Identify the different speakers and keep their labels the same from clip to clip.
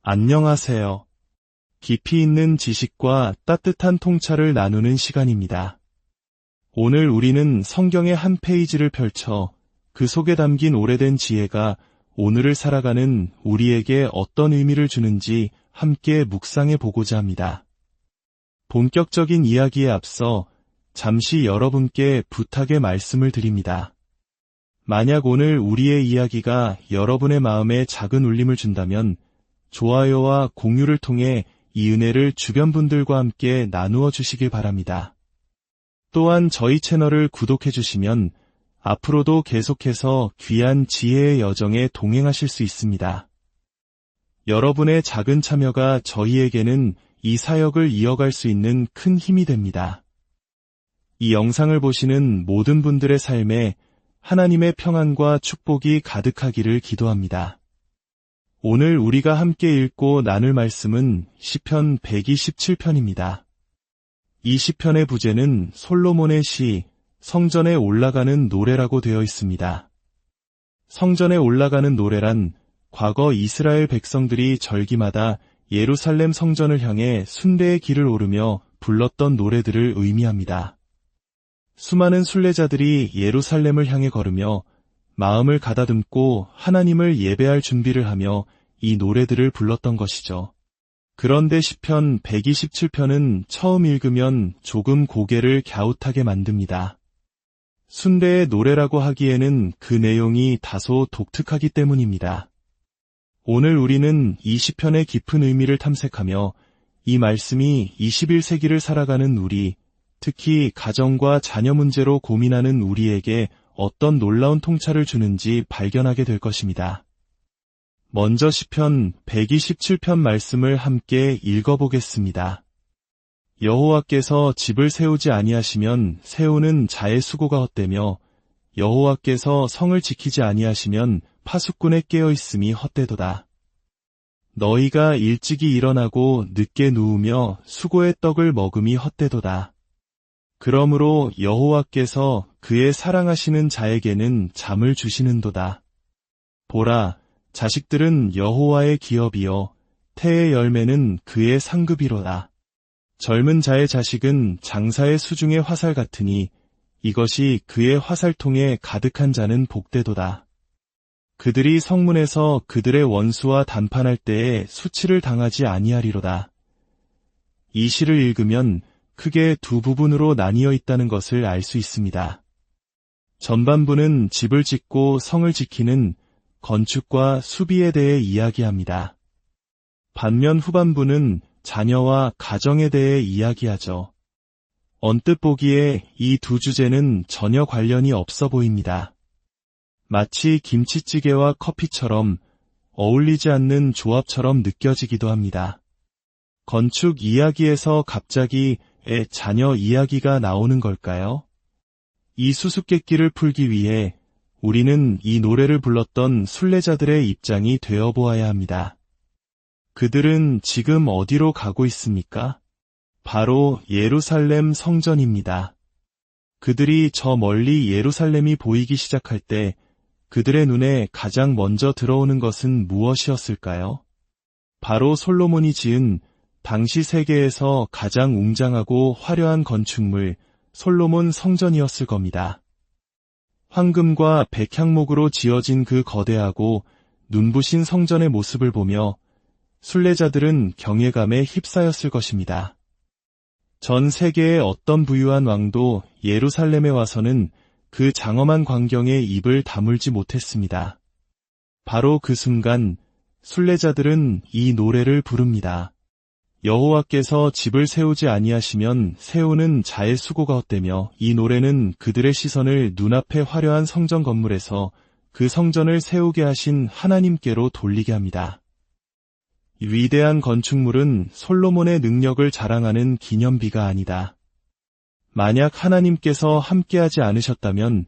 Speaker 1: 안녕하세요. 깊이 있는 지식과 따뜻한 통찰을 나누는 시간입니다. 오늘 우리는 성경의 한 페이지를 펼쳐 그 속에 담긴 오래된 지혜가 오늘을 살아가는 우리에게 어떤 의미를 주는지 함께 묵상해 보고자 합니다. 본격적인 이야기에 앞서 잠시 여러분께 부탁의 말씀을 드립니다. 만약 오늘 우리의 이야기가 여러분의 마음에 작은 울림을 준다면 좋아요와 공유를 통해 이 은혜를 주변 분들과 함께 나누어 주시길 바랍니다. 또한 저희 채널을 구독해 주시면 앞으로도 계속해서 귀한 지혜의 여정에 동행하실 수 있습니다. 여러분의 작은 참여가 저희에게는 이 사역을 이어갈 수 있는 큰 힘이 됩니다. 이 영상을 보시는 모든 분들의 삶에 하나님의 평안과 축복이 가득하기를 기도합니다. 오늘 우리가 함께 읽고 나눌 말씀은 시편 127편입니다. 이 시편의 부제는 솔로몬의 시, 성전에 올라가는 노래라고 되어 있습니다. 성전에 올라가는 노래란 과거 이스라엘 백성들이 절기마다 예루살렘 성전을 향해 순례의 길을 오르며 불렀던 노래들을 의미합니다. 수많은 순례자들이 예루살렘을 향해 걸으며 마음을 가다듬고 하나님을 예배할 준비를 하며 이 노래들을 불렀던 것이죠. 그런데 시편 127편은 처음 읽으면 조금 고개를 갸웃하게 만듭니다. 순례의 노래라고 하기에는 그 내용이 다소 독특하기 때문입니다. 오늘 우리는 이 시편의 깊은 의미를 탐색하며 이 말씀이 21세기를 살아가는 우리, 특히 가정과 자녀 문제로 고민하는 우리에게 어떤 놀라운 통찰을 주는지 발견하게 될 것입니다. 먼저 시편 127편 말씀을 함께 읽어보겠습니다. 여호와께서 집을 세우지 아니하시면 세우는 자의 수고가 헛되며 여호와께서 성을 지키지 아니하시면 파수꾼의 깨어있음이 헛되도다. 너희가 일찍이 일어나고 늦게 누우며 수고의 떡을 먹음이 헛되도다. 그러므로 여호와께서 그의 사랑하시는 자에게는 잠을 주시는도다. 보라, 자식들은 여호와의 기업이요 태의 열매는 그의 상급이로다. 젊은 자의 자식은 장사의 수중의 화살 같으니 이것이 그의 화살통에 가득한 자는 복되도다. 그들이 성문에서 그들의 원수와 담판할 때에 수치를 당하지 아니하리로다. 이 시를 읽으면 크게 두 부분으로 나뉘어 있다는 것을 알 수 있습니다. 전반부는 집을 짓고 성을 지키는 건축과 수비에 대해 이야기합니다. 반면 후반부는 자녀와 가정에 대해 이야기하죠. 언뜻 보기에 이 두 주제는 전혀 관련이 없어 보입니다. 마치 김치찌개와 커피처럼 어울리지 않는 조합처럼 느껴지기도 합니다. 건축 이야기에서 갑자기 자녀 이야기가 나오는 걸까요? 이 수수께끼를 풀기 위해 우리는 이 노래를 불렀던 순례자들의 입장이 되어보아야 합니다. 그들은 지금 어디로 가고 있습니까? 바로 예루살렘 성전입니다. 그들이 저 멀리 예루살렘이 보이기 시작할 때 그들의 눈에 가장 먼저 들어오는 것은 무엇이었을까요? 바로 솔로몬이 지은 당시 세계에서 가장 웅장하고 화려한 건축물 솔로몬 성전이었을 겁니다. 황금과 백향목으로 지어진 그 거대하고 눈부신 성전의 모습을 보며 순례자들은 경외감에 휩싸였을 것입니다. 전 세계의 어떤 부유한 왕도 예루살렘에 와서는 그 장엄한 광경에 입을 다물지 못했습니다. 바로 그 순간 순례자들은 이 노래를 부릅니다. 여호와께서 집을 세우지 아니하시면 세우는 자의 수고가 헛되며 이 노래는 그들의 시선을 눈앞의 화려한 성전 건물에서 그 성전을 세우게 하신 하나님께로 돌리게 합니다. 위대한 건축물은 솔로몬의 능력을 자랑하는 기념비가 아니다. 만약 하나님께서 함께하지 않으셨다면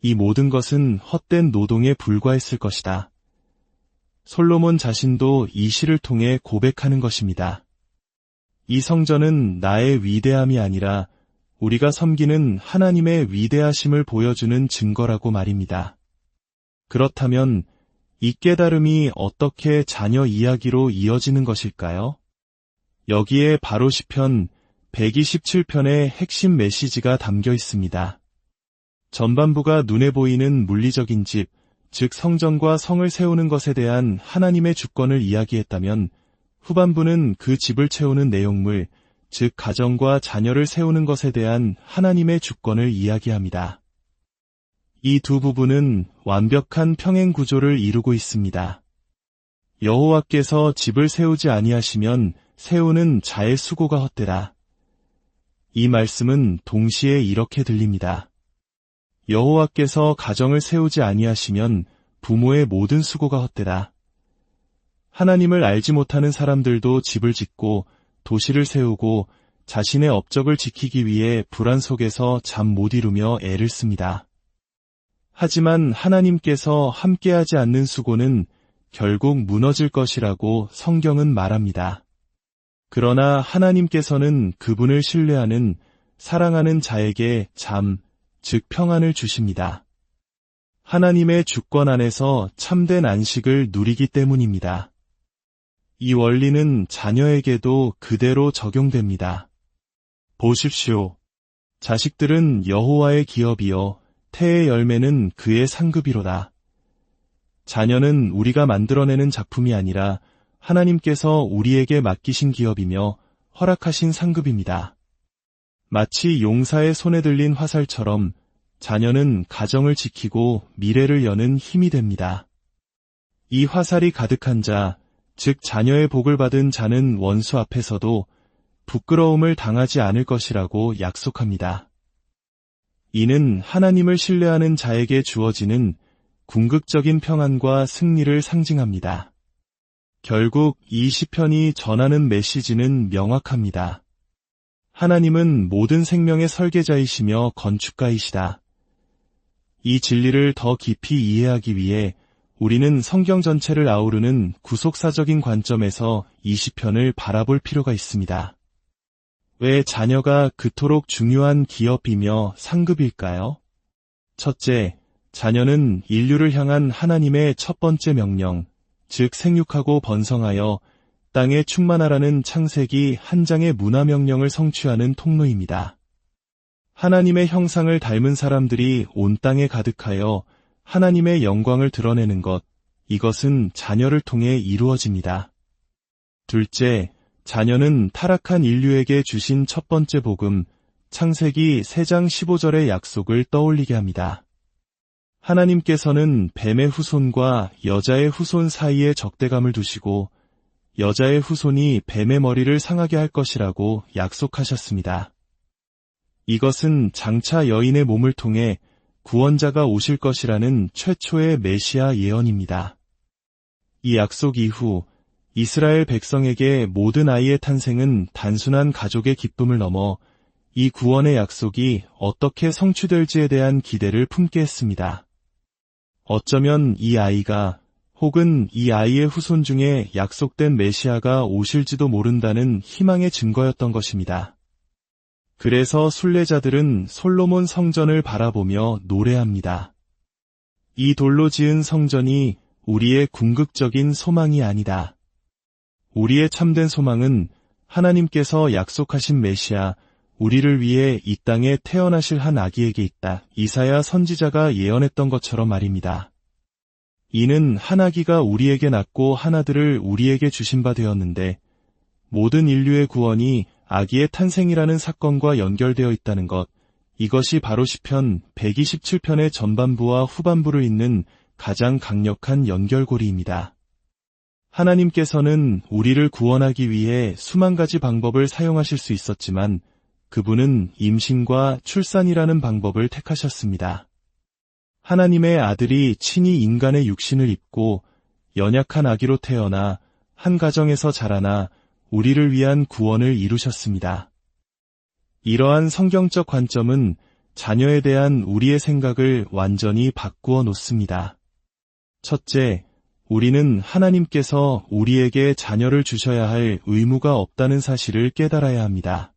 Speaker 1: 이 모든 것은 헛된 노동에 불과했을 것이다. 솔로몬 자신도 이 시를 통해 고백하는 것입니다. 이 성전은 나의 위대함이 아니라 우리가 섬기는 하나님의 위대하심을 보여주는 증거라고 말입니다. 그렇다면 이 깨달음이 어떻게 자녀 이야기로 이어지는 것일까요? 여기에 바로 시편 127편의 핵심 메시지가 담겨 있습니다. 전반부가 눈에 보이는 물리적인 집, 즉 성전과 성을 세우는 것에 대한 하나님의 주권을 이야기했다면 후반부는 그 집을 채우는 내용물, 즉 가정과 자녀를 세우는 것에 대한 하나님의 주권을 이야기합니다. 이 두 부분은 완벽한 평행 구조를 이루고 있습니다. 여호와께서 집을 세우지 아니하시면 세우는 자의 수고가 헛되라. 이 말씀은 동시에 이렇게 들립니다. 여호와께서 가정을 세우지 아니하시면 부모의 모든 수고가 헛되라. 하나님을 알지 못하는 사람들도 집을 짓고 도시를 세우고 자신의 업적을 지키기 위해 불안 속에서 잠 못 이루며 애를 씁니다. 하지만 하나님께서 함께하지 않는 수고는 결국 무너질 것이라고 성경은 말합니다. 그러나 하나님께서는 그분을 신뢰하는, 사랑하는 자에게 잠, 즉 평안을 주십니다. 하나님의 주권 안에서 참된 안식을 누리기 때문입니다. 이 원리는 자녀에게도 그대로 적용됩니다. 보십시오. 자식들은 여호와의 기업이요 태의 열매는 그의 상급이로다. 자녀는 우리가 만들어내는 작품이 아니라 하나님께서 우리에게 맡기신 기업이며 허락하신 상급입니다. 마치 용사의 손에 들린 화살처럼 자녀는 가정을 지키고 미래를 여는 힘이 됩니다. 이 화살이 가득한 자, 즉 자녀의 복을 받은 자는 원수 앞에서도 부끄러움을 당하지 않을 것이라고 약속합니다. 이는 하나님을 신뢰하는 자에게 주어지는 궁극적인 평안과 승리를 상징합니다. 결국 이 시편이 전하는 메시지는 명확합니다. 하나님은 모든 생명의 설계자이시며 건축가이시다. 이 진리를 더 깊이 이해하기 위해 우리는 성경 전체를 아우르는 구속사적인 관점에서 이 시편을 바라볼 필요가 있습니다. 왜 자녀가 그토록 중요한 기업이며 상급일까요? 첫째, 자녀는 인류를 향한 하나님의 첫 번째 명령, 즉 생육하고 번성하여 땅에 충만하라는 창세기 한 장의 문화명령을 성취하는 통로입니다. 하나님의 형상을 닮은 사람들이 온 땅에 가득하여 하나님의 영광을 드러내는 것, 이것은 자녀를 통해 이루어집니다. 둘째, 자녀는 타락한 인류에게 주신 첫 번째 복음, 창세기 3장 15절의 약속을 떠올리게 합니다. 하나님께서는 뱀의 후손과 여자의 후손 사이에 적대감을 두시고 여자의 후손이 뱀의 머리를 상하게 할 것이라고 약속하셨습니다. 이것은 장차 여인의 몸을 통해 구원자가 오실 것이라는 최초의 메시아 예언입니다. 이 약속 이후 이스라엘 백성에게 모든 아이의 탄생은 단순한 가족의 기쁨을 넘어 이 구원의 약속이 어떻게 성취될지에 대한 기대를 품게 했습니다. 어쩌면 이 아이가 혹은 이 아이의 후손 중에 약속된 메시아가 오실지도 모른다는 희망의 증거였던 것입니다. 그래서 순례자들은 솔로몬 성전을 바라보며 노래합니다. 이 돌로 지은 성전이 우리의 궁극적인 소망이 아니다. 우리의 참된 소망은 하나님께서 약속하신 메시아, 우리를 위해 이 땅에 태어나실 한 아기에게 있다. 이사야 선지자가 예언했던 것처럼 말입니다. 이는 한 아기가 우리에게 낳고 한 아들을 우리에게 주신 바 되었는데 모든 인류의 구원이 아기의 탄생이라는 사건과 연결되어 있다는 것, 이것이 바로 시편 127편의 전반부와 후반부를 잇는 가장 강력한 연결고리입니다. 하나님께서는 우리를 구원하기 위해 수만 가지 방법을 사용하실 수 있었지만 그분은 임신과 출산이라는 방법을 택하셨습니다. 하나님의 아들이 친히 인간의 육신을 입고 연약한 아기로 태어나 한 가정에서 자라나 우리를 위한 구원을 이루셨습니다. 이러한 성경적 관점은 자녀에 대한 우리의 생각을 완전히 바꾸어 놓습니다. 첫째, 우리는 하나님께서 우리에게 자녀를 주셔야 할 의무가 없다는 사실을 깨달아야 합니다.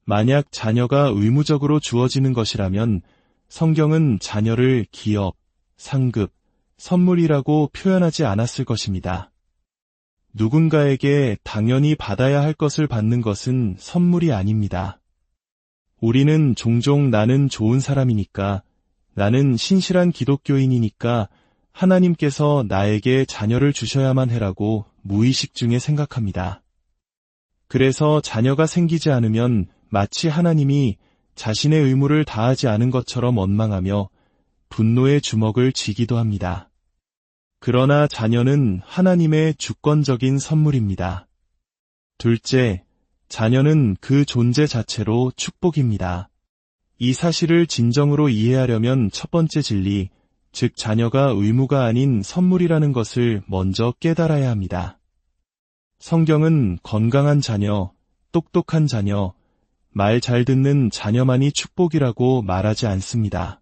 Speaker 1: 만약 자녀가 의무적으로 주어지는 것이라면 성경은 자녀를 기업, 상급, 선물이라고 표현하지 않았을 것입니다. 누군가에게 당연히 받아야 할 것을 받는 것은 선물이 아닙니다. 우리는 종종 나는 좋은 사람이니까, 나는 신실한 기독교인이니까 하나님께서 나에게 자녀를 주셔야만 해라고 무의식 중에 생각합니다. 그래서 자녀가 생기지 않으면 마치 하나님이 자신의 의무를 다하지 않은 것처럼 원망하며 분노의 주먹을 쥐기도 합니다. 그러나 자녀는 하나님의 주권적인 선물입니다. 둘째, 자녀는 그 존재 자체로 축복입니다. 이 사실을 진정으로 이해하려면 첫 번째 진리, 즉 자녀가 의무가 아닌 선물이라는 것을 먼저 깨달아야 합니다. 성경은 건강한 자녀, 똑똑한 자녀, 말 잘 듣는 자녀만이 축복이라고 말하지 않습니다.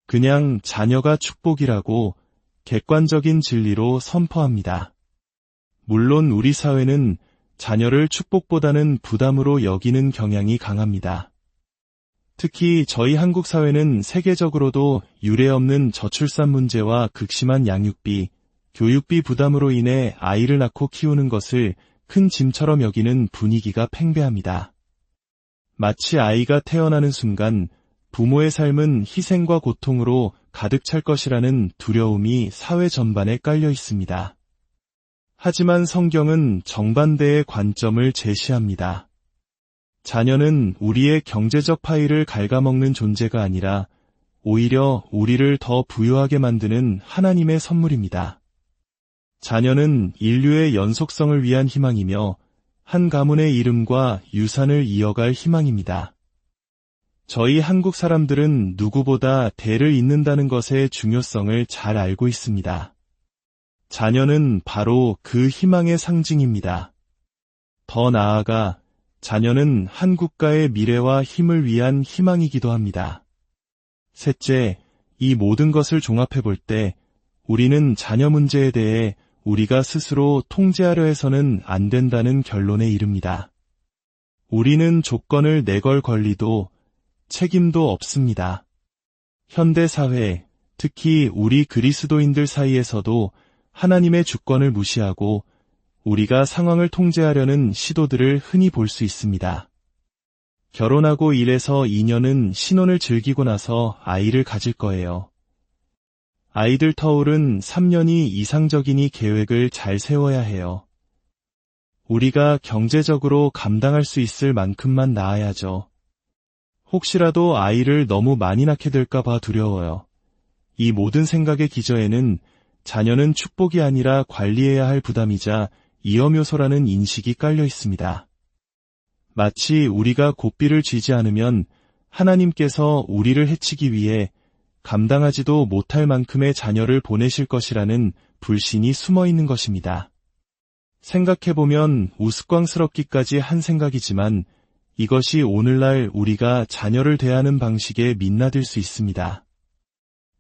Speaker 1: 그냥 자녀가 축복이라고 객관적인 진리로 선포합니다. 물론 우리 사회는 자녀를 축복보다는 부담으로 여기는 경향이 강합니다. 특히 저희 한국 사회는 세계적으로도 유례없는 저출산 문제와 극심한 양육비, 교육비 부담으로 인해 아이를 낳고 키우는 것을 큰 짐처럼 여기는 분위기가 팽배합니다. 마치 아이가 태어나는 순간 부모의 삶은 희생과 고통으로 가득 찰 것이라는 두려움이 사회 전반에 깔려 있습니다. 하지만 성경은 정반대의 관점을 제시합니다. 자녀는 우리의 경제적 파이를 갉아먹는 존재가 아니라 오히려 우리를 더 부유하게 만드는 하나님의 선물입니다. 자녀는 인류의 연속성을 위한 희망이며 한 가문의 이름과 유산을 이어갈 희망입니다. 저희 한국 사람들은 누구보다 대를 잇는다는 것의 중요성을 잘 알고 있습니다. 자녀는 바로 그 희망의 상징입니다. 더 나아가 자녀는 한 국가의 미래와 힘을 위한 희망이기도 합니다. 셋째, 이 모든 것을 종합해 볼 때 우리는 자녀 문제에 대해 우리가 스스로 통제하려 해서는 안 된다는 결론에 이릅니다. 우리는 조건을 내걸 권리도 책임도 없습니다. 현대 사회, 특히 우리 그리스도인들 사이에서도 하나님의 주권을 무시하고 우리가 상황을 통제하려는 시도들을 흔히 볼 수 있습니다. 결혼하고 1에서 2년은 신혼을 즐기고 나서 아이를 가질 거예요. 아이들 터울은 3년이 이상적이니 계획을 잘 세워야 해요. 우리가 경제적으로 감당할 수 있을 만큼만 낳아야죠. 혹시라도 아이를 너무 많이 낳게 될까 봐 두려워요. 이 모든 생각의 기저에는 자녀는 축복이 아니라 관리해야 할 부담이자 위험 요소라는 인식이 깔려 있습니다. 마치 우리가 고삐를 쥐지 않으면 하나님께서 우리를 해치기 위해 감당하지도 못할 만큼의 자녀를 보내실 것이라는 불신이 숨어 있는 것입니다. 생각해보면 우스꽝스럽기까지 한 생각이지만 이것이 오늘날 우리가 자녀를 대하는 방식에 민낯일 수 있습니다.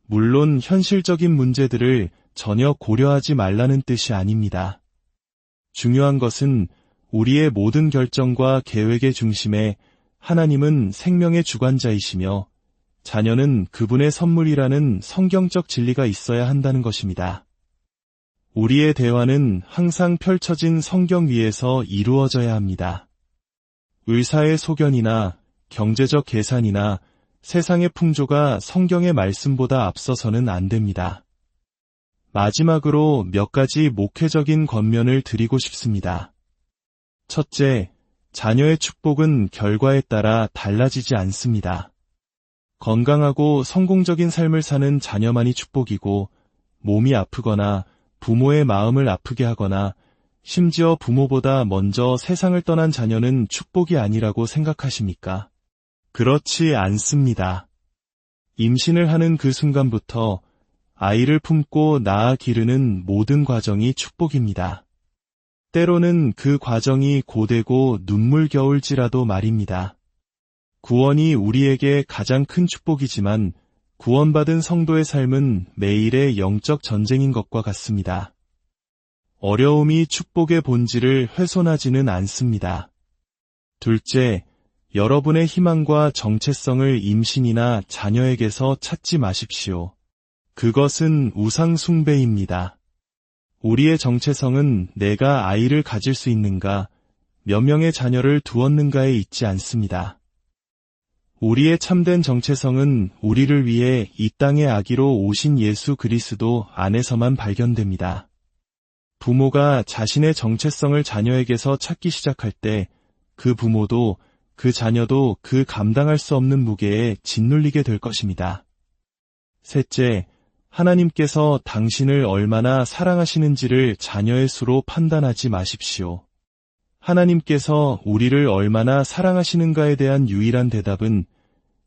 Speaker 1: 물론 현실적인 문제들을 전혀 고려하지 말라는 뜻이 아닙니다. 중요한 것은 우리의 모든 결정과 계획의 중심에 하나님은 생명의 주관자이시며 자녀는 그분의 선물이라는 성경적 진리가 있어야 한다는 것입니다. 우리의 대화는 항상 펼쳐진 성경 위에서 이루어져야 합니다. 의사의 소견이나 경제적 계산이나 세상의 풍조가 성경의 말씀보다 앞서서는 안 됩니다. 마지막으로 몇 가지 목회적인 권면을 드리고 싶습니다. 첫째, 자녀의 축복은 결과에 따라 달라지지 않습니다. 건강하고 성공적인 삶을 사는 자녀만이 축복이고 몸이 아프거나 부모의 마음을 아프게 하거나 심지어 부모보다 먼저 세상을 떠난 자녀는 축복이 아니라고 생각하십니까? 그렇지 않습니다. 임신을 하는 그 순간부터 아이를 품고 낳아 기르는 모든 과정이 축복입니다. 때로는 그 과정이 고되고 눈물겨울지라도 말입니다. 구원이 우리에게 가장 큰 축복이지만 구원받은 성도의 삶은 매일의 영적 전쟁인 것과 같습니다. 어려움이 축복의 본질을 훼손하지는 않습니다. 둘째, 여러분의 희망과 정체성을 임신이나 자녀에게서 찾지 마십시오. 그것은 우상 숭배입니다. 우리의 정체성은 내가 아이를 가질 수 있는가, 몇 명의 자녀를 두었는가에 있지 않습니다. 우리의 참된 정체성은 우리를 위해 이 땅의 아기로 오신 예수 그리스도 안에서만 발견됩니다. 부모가 자신의 정체성을 자녀에게서 찾기 시작할 때 그 부모도 그 자녀도 그 감당할 수 없는 무게에 짓눌리게 될 것입니다. 셋째, 하나님께서 당신을 얼마나 사랑하시는지를 자녀의 수로 판단하지 마십시오. 하나님께서 우리를 얼마나 사랑하시는가에 대한 유일한 대답은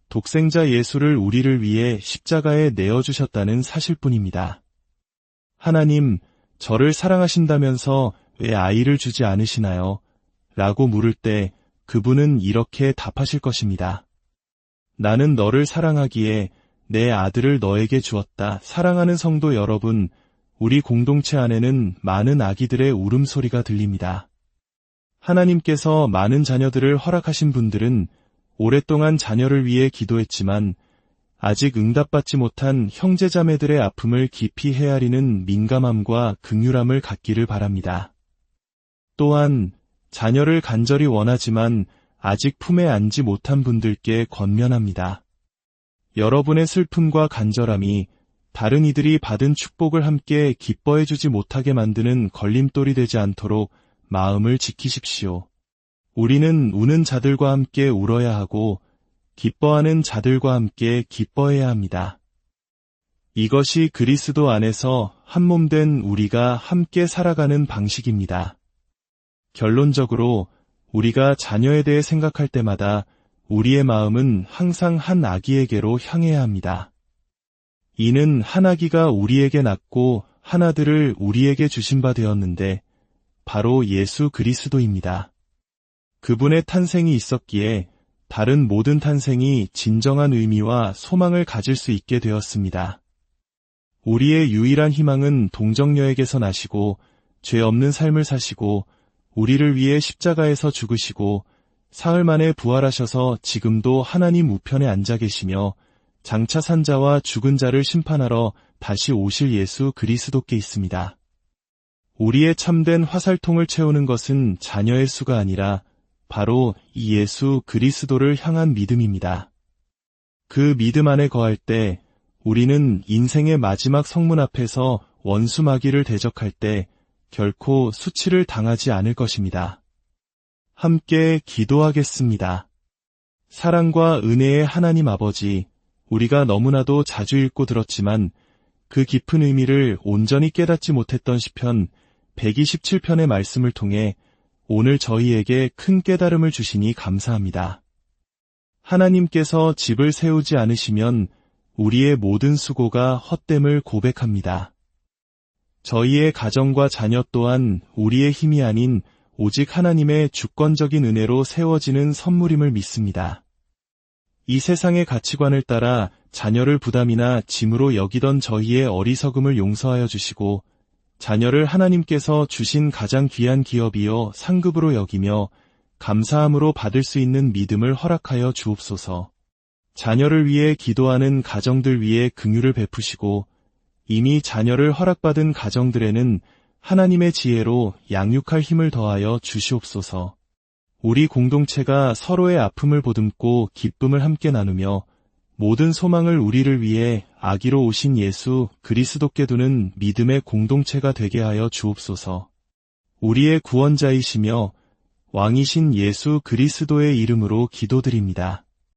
Speaker 1: 독생자 예수를 우리를 위해 십자가에 내어주셨다는 사실뿐입니다. 하나님, 저를 사랑하신다면서 왜 아이를 주지 않으시나요? 라고 물을 때 그분은 이렇게 답하실 것입니다. 나는 너를 사랑하기에 내 아들을 너에게 주었다. 사랑하는 성도 여러분, 우리 공동체 안에는 많은 아기들의 울음소리가 들립니다. 하나님께서 많은 자녀들을 허락하신 분들은 오랫동안 자녀를 위해 기도했지만 아직 응답받지 못한 형제자매들의 아픔을 깊이 헤아리는 민감함과 긍휼함을 갖기를 바랍니다. 또한 자녀를 간절히 원하지만 아직 품에 안지 못한 분들께 권면합니다. 여러분의 슬픔과 간절함이 다른 이들이 받은 축복을 함께 기뻐해주지 못하게 만드는 걸림돌이 되지 않도록 마음을 지키십시오. 우리는 우는 자들과 함께 울어야 하고 기뻐하는 자들과 함께 기뻐해야 합니다. 이것이 그리스도 안에서 한몸된 우리가 함께 살아가는 방식입니다. 결론적으로 우리가 자녀에 대해 생각할 때마다 우리의 마음은 항상 한 아기에게로 향해야 합니다. 이는 한 아기가 우리에게 낳고 한 아들을 우리에게 주신 바 되었는데 바로 예수 그리스도입니다. 그분의 탄생이 있었기에 다른 모든 탄생이 진정한 의미와 소망을 가질 수 있게 되었습니다. 우리의 유일한 희망은 동정녀에게서 나시고 죄 없는 삶을 사시고 우리를 위해 십자가에서 죽으시고 사흘 만에 부활하셔서 지금도 하나님 우편에 앉아 계시며 장차 산 자와 죽은 자를 심판하러 다시 오실 예수 그리스도께 있습니다. 우리의 참된 화살통을 채우는 것은 자녀의 수가 아니라 바로 이 예수 그리스도를 향한 믿음입니다. 그 믿음 안에 거할 때 우리는 인생의 마지막 성문 앞에서 원수 마귀를 대적할 때 결코 수치를 당하지 않을 것입니다. 함께 기도하겠습니다. 사랑과 은혜의 하나님 아버지, 우리가 너무나도 자주 읽고 들었지만 그 깊은 의미를 온전히 깨닫지 못했던 시편 127편의 말씀을 통해 오늘 저희에게 큰 깨달음을 주시니 감사합니다. 하나님께서 집을 세우지 않으시면 우리의 모든 수고가 헛됨을 고백합니다. 저희의 가정과 자녀 또한 우리의 힘이 아닌 오직 하나님의 주권적인 은혜로 세워지는 선물임을 믿습니다. 이 세상의 가치관을 따라 자녀를 부담이나 짐으로 여기던 저희의 어리석음을 용서하여 주시고 자녀를 하나님께서 주신 가장 귀한 기업이요 상급으로 여기며 감사함으로 받을 수 있는 믿음을 허락하여 주옵소서. 자녀를 위해 기도하는 가정들 위에 긍휼을 베푸시고 이미 자녀를 허락받은 가정들에는 하나님의 지혜로 양육할 힘을 더하여 주시옵소서. 우리 공동체가 서로의 아픔을 보듬고 기쁨을 함께 나누며 모든 소망을 우리를 위해 아기로 오신 예수 그리스도께 두는 믿음의 공동체가 되게 하여 주옵소서. 우리의 구원자이시며 왕이신 예수 그리스도의 이름으로 기도드립니다.